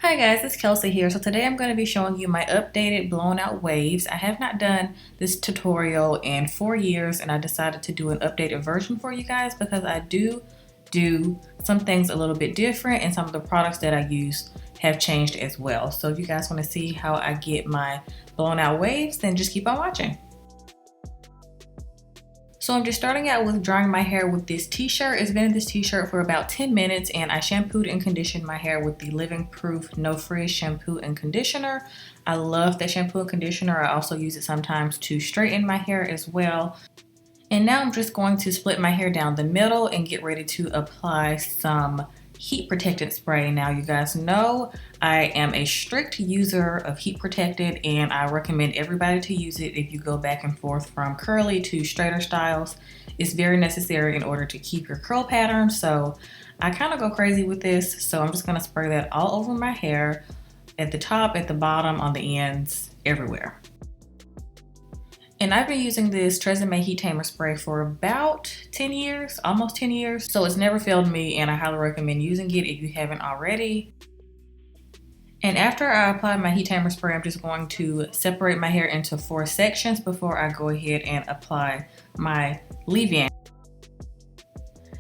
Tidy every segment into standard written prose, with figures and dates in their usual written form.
Hi guys, it's Kelsey here. So today I'm going to be showing you my updated blown out waves. I have not done this tutorial in 4 years and I decided to do an updated version for you guys because I do some things a little bit different and some of the products that I use have changed as well. So if you guys want to see how I get my blown out waves, then just keep on watching. So I'm just starting out with drying my hair with this t-shirt. It's been in this t-shirt for about 10 minutes and I shampooed and conditioned my hair with the Living Proof No Frizz shampoo and conditioner. I love that shampoo and conditioner. I also use it sometimes to straighten my hair as well. And now I'm just going to split my hair down the middle and get ready to apply some heat protectant spray. Now you guys know I am a strict user of heat protectant and I recommend everybody to use it if you go back and forth from curly to straighter styles. It's very necessary in order to keep your curl pattern. So I kind of go crazy with this. So I'm just going to spray that all over my hair, at the top, at the bottom, on the ends, everywhere. And I've been using this Tresemme Heat Tamer Spray for about 10 years, almost 10 years. So it's never failed me and I highly recommend using it if you haven't already. And after I apply my Heat Tamer Spray, I'm just going to separate my hair into 4 sections before I go ahead and apply my leave-in.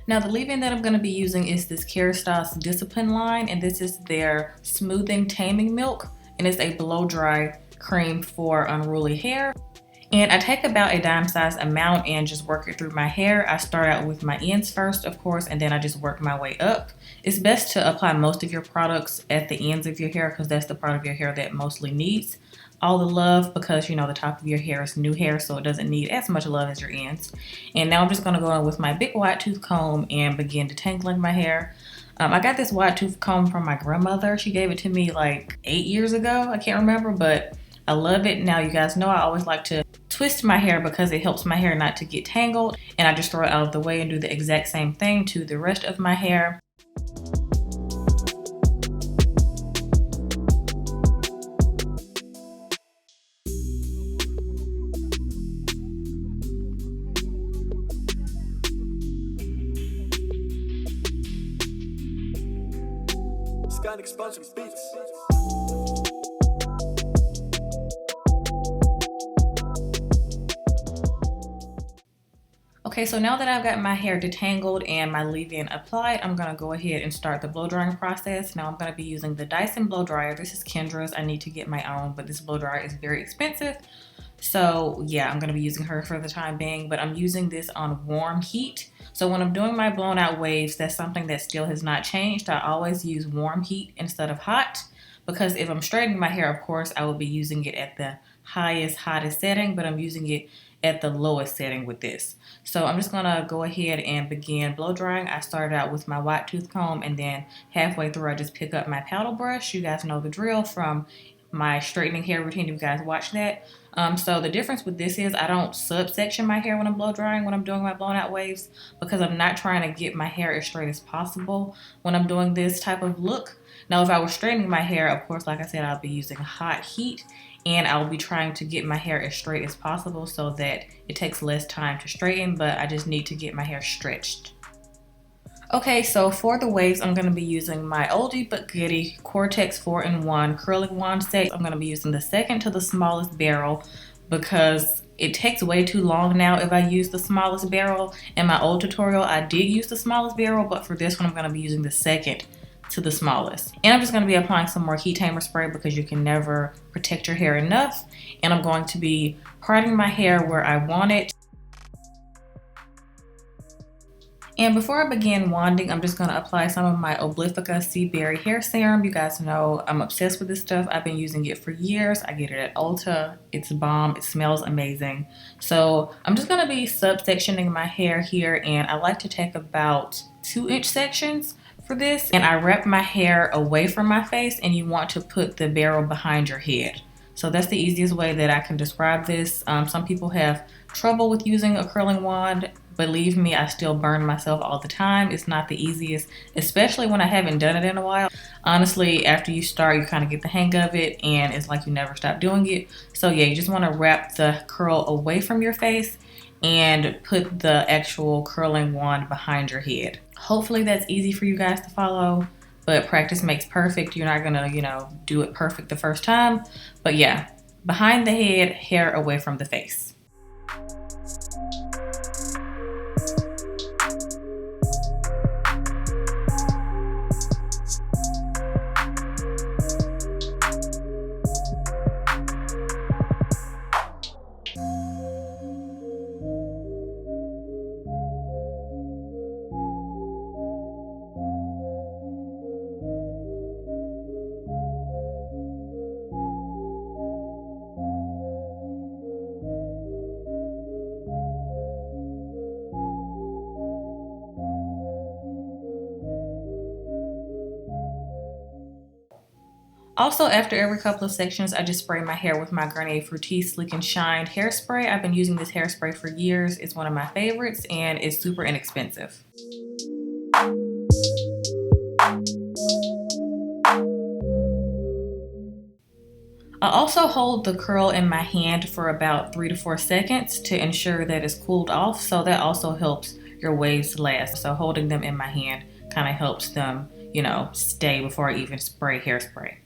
Now the leave-in that I'm going to be using is this Kerastase Discipline line, and this is their Smoothing Taming Milk, and it's a blow dry cream for unruly hair. And I take about a dime size amount and just work it through my hair. I start out with my ends first, of course, and then I just work my way up. It's best to apply most of your products at the ends of your hair because that's the part of your hair that mostly needs all the love, because you know the top of your hair is new hair, so it doesn't need as much love as your ends. And now I'm just going to go in with my big wide tooth comb and begin detangling my hair. I got this wide tooth comb from my grandmother. She gave it to me like 8 years ago. I can't remember, but I love it. Now you guys know I always like to twist my hair because it helps my hair not to get tangled, and I just throw it out of the way and do the exact same thing to the rest of my hair. Okay, so now that I've got my hair detangled and my leave-in applied, I'm going to go ahead and start the blow drying process. Now I'm going to be using the Dyson blow dryer. This is Kendra's. I need to get my own, but this blow dryer is very expensive. So yeah, I'm going to be using her for the time being, but I'm using this on warm heat. So when I'm doing my blown out waves, that's something that still has not changed. I always use warm heat instead of hot, because if I'm straightening my hair, of course, I will be using it at the hottest setting, but I'm using it at the lowest setting with this. So I'm just gonna go ahead and begin blow drying. I started out with my wide tooth comb, and then halfway through I just pick up my paddle brush. You guys know the drill from my straightening hair routine if you guys watch that. So the difference with this is I don't subsection my hair when I'm blow drying, when I'm doing my blown out waves, because I'm not trying to get my hair as straight as possible when I'm doing this type of look. Now if I was straightening my hair, of course, like I said, I'll be using hot heat, and I'll be trying to get my hair as straight as possible so that it takes less time to straighten, but I just need to get my hair stretched. Okay, so for the waves, I'm going to be using my oldie but goodie Cortex 4-in-1 curling wand set. I'm going to be using the second to the smallest barrel because it takes way too long now if I use the smallest barrel. In my old tutorial, I did use the smallest barrel, but for this one, I'm going to be using the second to the smallest. And I'm just going to be applying some more heat tamer spray because you can never protect your hair enough. And I'm going to be parting my hair where I want it. And before I begin wanding, I'm just going to apply some of my Oblifica Sea Berry Hair Serum. You guys know I'm obsessed with this stuff. I've been using it for years. I get it at Ulta. It's bomb. It smells amazing. So I'm just going to be subsectioning my hair here, and I like to take about 2-inch sections for this. And I wrap my hair away from my face, and you want to put the barrel behind your head. So that's the easiest way that I can describe this. Some people have trouble with using a curling wand. Believe me, I still burn myself all the time. It's not the easiest, especially when I haven't done it in a while. Honestly, after you start, you kind of get the hang of it and it's like you never stop doing it. So yeah, you just want to wrap the curl away from your face and put the actual curling wand behind your head. Hopefully that's easy for you guys to follow. but practice makes perfect. You're not gonna, do it perfect the first time. But yeah, behind the head, hair away from the face. Also, after every couple of sections, I just spray my hair with my Garnier Fructis Sleek and Shine hairspray. I've been using this hairspray for years. It's one of my favorites and it's super inexpensive. I also hold the curl in my hand for about 3 to 4 seconds to ensure that it's cooled off, so that also helps your waves last. So holding them in my hand kind of helps them, stay before I even spray hairspray.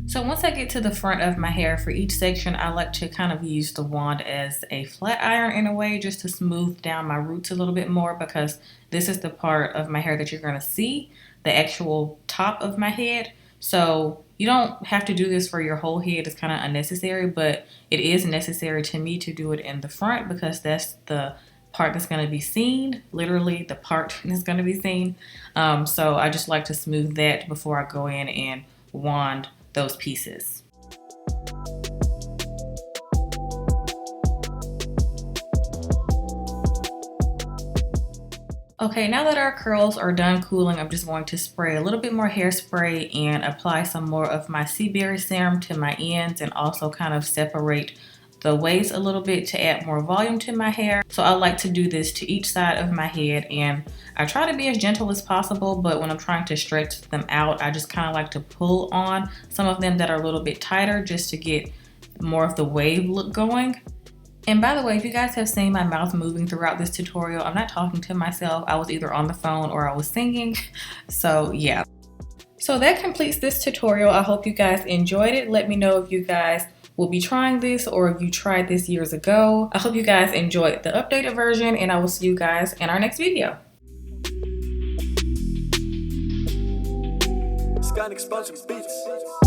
So once I get to the front of my hair for each section, I like to kind of use the wand as a flat iron in a way, just to smooth down my roots a little bit more, because this is the part of my hair that you're going to see, the actual top of my head. So you don't have to do this for your whole head. It's kind of unnecessary, but it is necessary to me to do it in the front because that's the part that's going to be seen, literally the part that's going to be seen. So I just like to smooth that before I go in and wand those pieces. Okay, now that our curls are done cooling, I'm just going to spray a little bit more hairspray and apply some more of my sea berry serum to my ends and also kind of separate the waves a little bit to add more volume to my hair. So I like to do this to each side of my head, and I try to be as gentle as possible, but when I'm trying to stretch them out, I just kind of like to pull on some of them that are a little bit tighter just to get more of the wave look going. And by the way, if you guys have seen my mouth moving throughout this tutorial, I'm not talking to myself. I was either on the phone or I was singing. So yeah. So that completes this tutorial. I hope you guys enjoyed it. Let me know if you guys will be trying this or if you tried this years ago. I hope you guys enjoyed the updated version, and I will see you guys in our next video. Sky expansion beats.